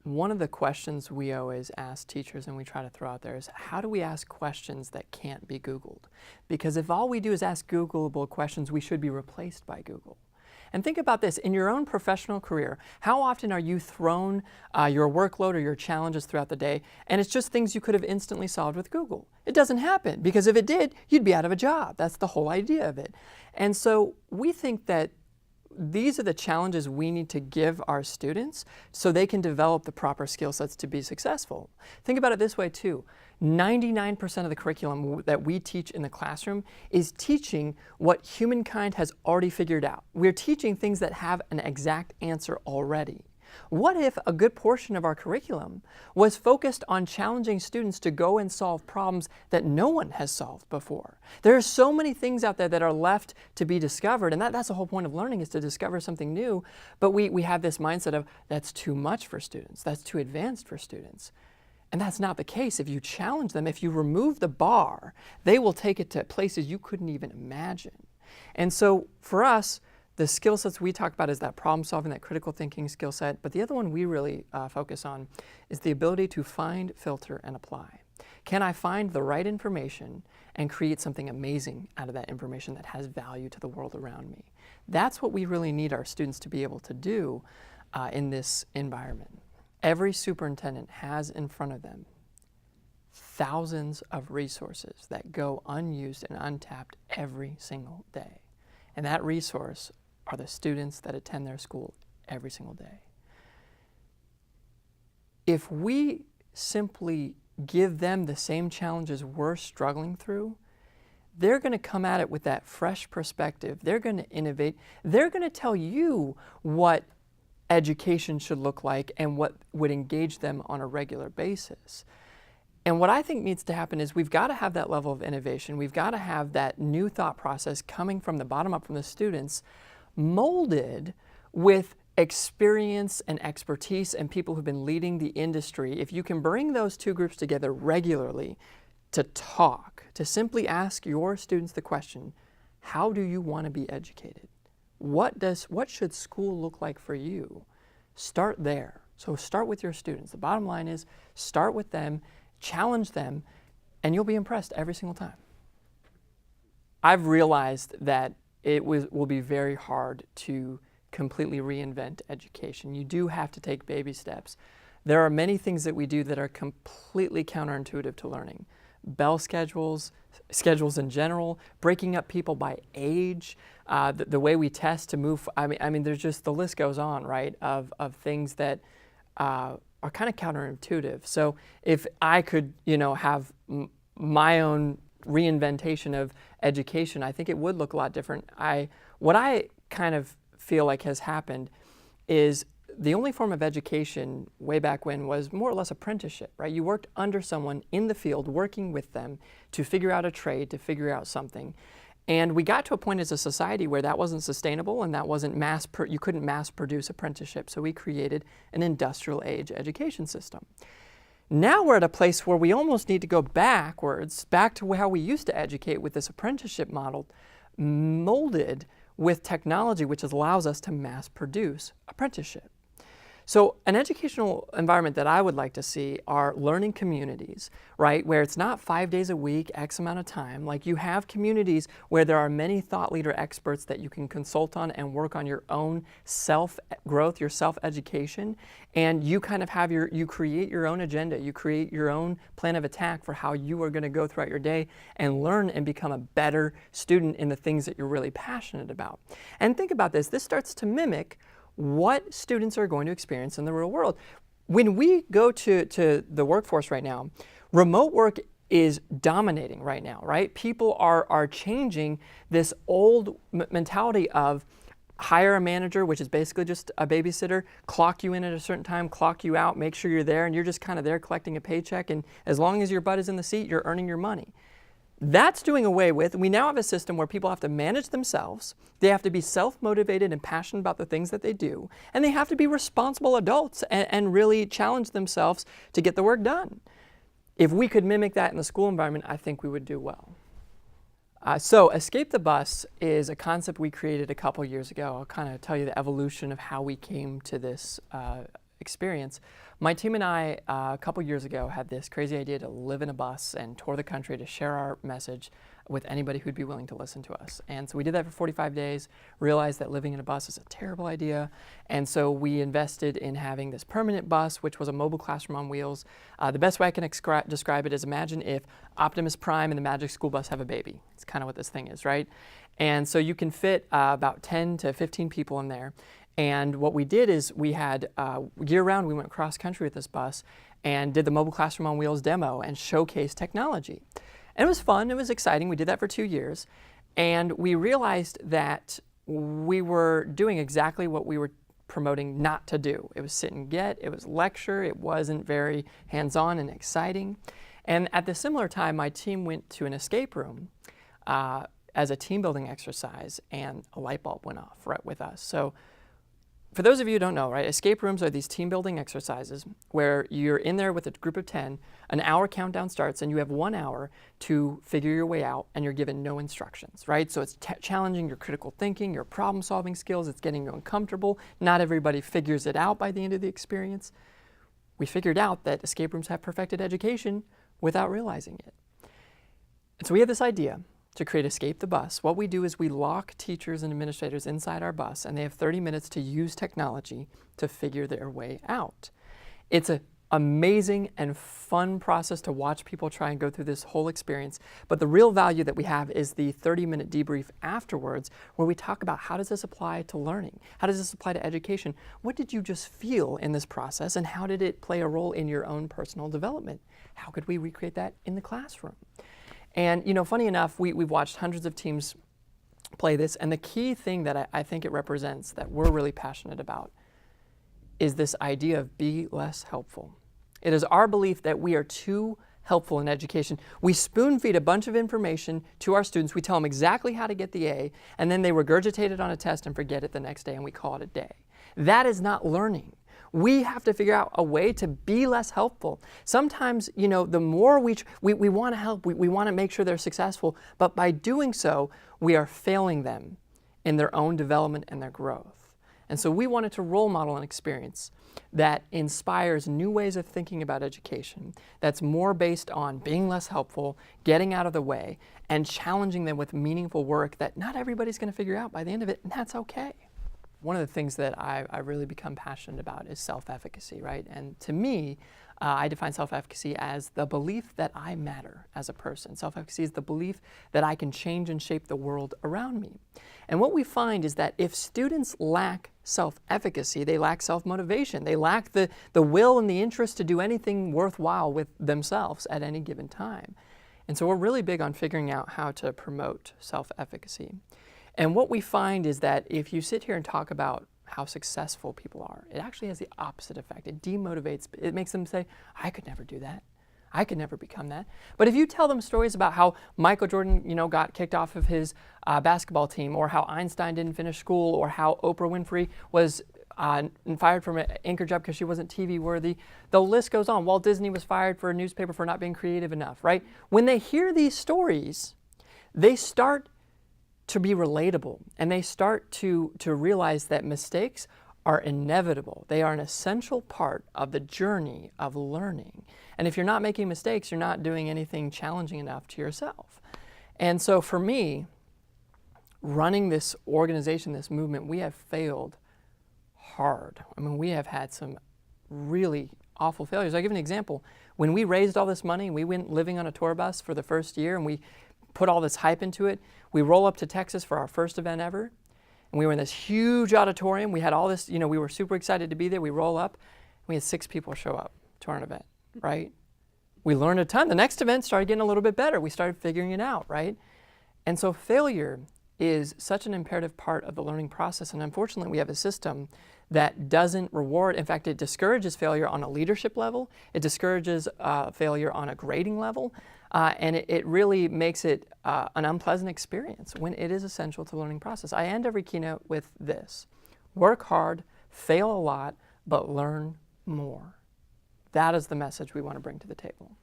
One of the questions we always ask teachers and we try to throw out there is, how do we ask questions that can't be Googled? Because if all we do is ask Googleable questions, we should be replaced by Google. And think about this, in your own professional career, how often are you thrown your workload or your challenges throughout the day, and it's just things you could have instantly solved with Google? It doesn't happen, because if it did, you'd be out of a job. That's the whole idea of it. And so we think that these are the challenges we need to give our students so they can develop the proper skill sets to be successful. Think about it this way too. 99% of the curriculum that we teach in the classroom is teaching what humankind has already figured out. We're teaching things that have an exact answer already. What if a good portion of our curriculum was focused on challenging students to go and solve problems that no one has solved before? There are so many things out there that are left to be discovered, and that's the whole point of learning, is to discover something new. But we have this mindset of, that's too much for students, that's too advanced for students. And that's not the case. If you challenge them, if you remove the bar, they will take it to places you couldn't even imagine. And so for us, the skill sets we talk about is that problem solving, that critical thinking skill set. But the other one we really focus on is the ability to find, filter, and apply. Can I find the right information and create something amazing out of that information that has value to the world around me? That's what we really need our students to be able to do in this environment. Every superintendent has in front of them thousands of resources that go unused and untapped every single day. And that resource are the students that attend their school every single day. If we simply give them the same challenges we're struggling through, they're going to come at it with that fresh perspective. They're going to innovate. They're going to tell you what education should look like and what would engage them on a regular basis. And what I think needs to happen is we've got to have that level of innovation. We've got to have that new thought process coming from the bottom up from the students, molded with experience and expertise and people who've been leading the industry. If you can bring those two groups together regularly to talk, to simply ask your students the question, how do you want to be educated? What should school look like for you? Start there. So start with your students. The bottom line is start with them, challenge them, and you'll be impressed every single time. I've realized that it will be very hard to completely reinvent education. You do have to take baby steps. There are many things that we do that are completely counterintuitive to learning. Bell schedules, schedules in general, breaking up people by age, the way we test to move. I mean, there's just, the list goes on, right, of things that are kind of counterintuitive. So if I could, have my own reinventation of education, I think it would look a lot different. What I kind of feel like has happened is the only form of education way back when was more or less apprenticeship, right? You worked under someone in the field, working with them to figure out a trade, to figure out something. And we got to a point as a society where that wasn't sustainable and that wasn't you couldn't mass produce apprenticeship. So we created an industrial age education system. Now we're at a place where we almost need to go backwards, back to how we used to educate with this apprenticeship model, molded with technology which allows us to mass produce apprenticeship. So an educational environment that I would like to see are learning communities, right, where it's not 5 days a week, X amount of time. Like, you have communities where there are many thought leader experts that you can consult on and work on your own self-growth, your self-education, and you kind of have you create your own agenda, you create your own plan of attack for how you are going to go throughout your day and learn and become a better student in the things that you're really passionate about. And think about this starts to mimic what students are going to experience in the real world. When we go to the workforce right now, remote work is dominating right now, right? People are changing this old mentality of hire a manager, which is basically just a babysitter, clock you in at a certain time, clock you out, make sure you're there, and you're just kind of there collecting a paycheck, and as long as your butt is in the seat, you're earning your money. That's doing away with. We now have a system where people have to manage themselves, they have to be self-motivated and passionate about the things that they do, and they have to be responsible adults and really challenge themselves to get the work done. If we could mimic that in the school environment, I think we would do well. So Escape the Bus is a concept we created a couple years ago. I'll kind of tell you the evolution of how we came to this experience. My team and I, a couple years ago, had this crazy idea to live in a bus and tour the country to share our message with anybody who'd be willing to listen to us. And so we did that for 45 days, realized that living in a bus is a terrible idea, and so we invested in having this permanent bus, which was a mobile classroom on wheels. The best way I can describe it is, imagine if Optimus Prime and the Magic School Bus have a baby. It's kind of what this thing is, right? And so you can fit about 10 to 15 people in there. And what we did is we had, year-round, we went cross-country with this bus and did the mobile classroom on wheels demo and showcased technology. And it was fun, it was exciting. We did that for 2 years. And we realized that we were doing exactly what we were promoting not to do. It was sit and get, it was lecture, it wasn't very hands-on and exciting. And at the similar time, my team went to an escape room as a team building exercise, and a light bulb went off right with us. So for those of you who don't know, right, escape rooms are these team building exercises where you're in there with a group of 10, an hour countdown starts, and you have 1 hour to figure your way out, and you're given no instructions, right? So it's challenging your critical thinking, your problem solving skills, it's getting you uncomfortable. Not everybody figures it out by the end of the experience. We figured out that escape rooms have perfected education without realizing it. And so we had this idea to create Escape the Bus. What we do is we lock teachers and administrators inside our bus, and they have 30 minutes to use technology to figure their way out. It's an amazing and fun process to watch people try and go through this whole experience, but the real value that we have is the 30-minute debrief afterwards, where we talk about how does this apply to learning? How does this apply to education? What did you just feel in this process, and how did it play a role in your own personal development? How could we recreate that in the classroom? And, you know, funny enough, we've watched hundreds of teams play this, and the key thing that I think it represents that we're really passionate about is this idea of be less helpful. It is our belief that we are too helpful in education. We spoon feed a bunch of information to our students, we tell them exactly how to get the A, and then they regurgitate it on a test and forget it the next day, and we call it a day. That is not learning. We have to figure out a way to be less helpful. Sometimes, you know, the more we want to help, we want to make sure they're successful, but by doing so, we are failing them in their own development and their growth. And so we wanted to role model an experience that inspires new ways of thinking about education, that's more based on being less helpful, getting out of the way, and challenging them with meaningful work that not everybody's going to figure out by the end of it, and that's okay. One of the things that I really become passionate about is self-efficacy, right? And to me, I define self-efficacy as the belief that I matter as a person. Self-efficacy is the belief that I can change and shape the world around me. And what we find is that if students lack self-efficacy, they lack self-motivation, they lack the will and the interest to do anything worthwhile with themselves at any given time. And so we're really big on figuring out how to promote self-efficacy. And what we find is that if you sit here and talk about how successful people are, it actually has the opposite effect. It demotivates, it makes them say, I could never do that. I could never become that. But if you tell them stories about how Michael Jordan, you know, got kicked off of his basketball team, or how Einstein didn't finish school, or how Oprah Winfrey was fired from an anchor job because she wasn't TV worthy, the list goes on. Walt Disney was fired for a newspaper for not being creative enough, right? When they hear these stories, they start to be relatable, and they start to realize that mistakes are inevitable. They are an essential part of the journey of learning. And if you're not making mistakes, you're not doing anything challenging enough to yourself. And so for me, running this organization, this movement, we have failed hard. I mean, we have had some really awful failures. I'll give you an example. When we raised all this money, we went living on a tour bus for the first year, and we put all this hype into it. We roll up to Texas for our first event ever, and we were in this huge auditorium. We had all this, you know, we were super excited to be there. We roll up, and we had 6 people show up to our event, right? We learned a ton. The next event started getting a little bit better. We started figuring it out, right? And so failure is such an imperative part of the learning process, and unfortunately we have a system that doesn't reward. In fact, it discourages failure on a leadership level. It discourages failure on a grading level. And it really makes it an unpleasant experience when it is essential to the learning process. I end every keynote with this: work hard, fail a lot, but learn more. That is the message we want to bring to the table.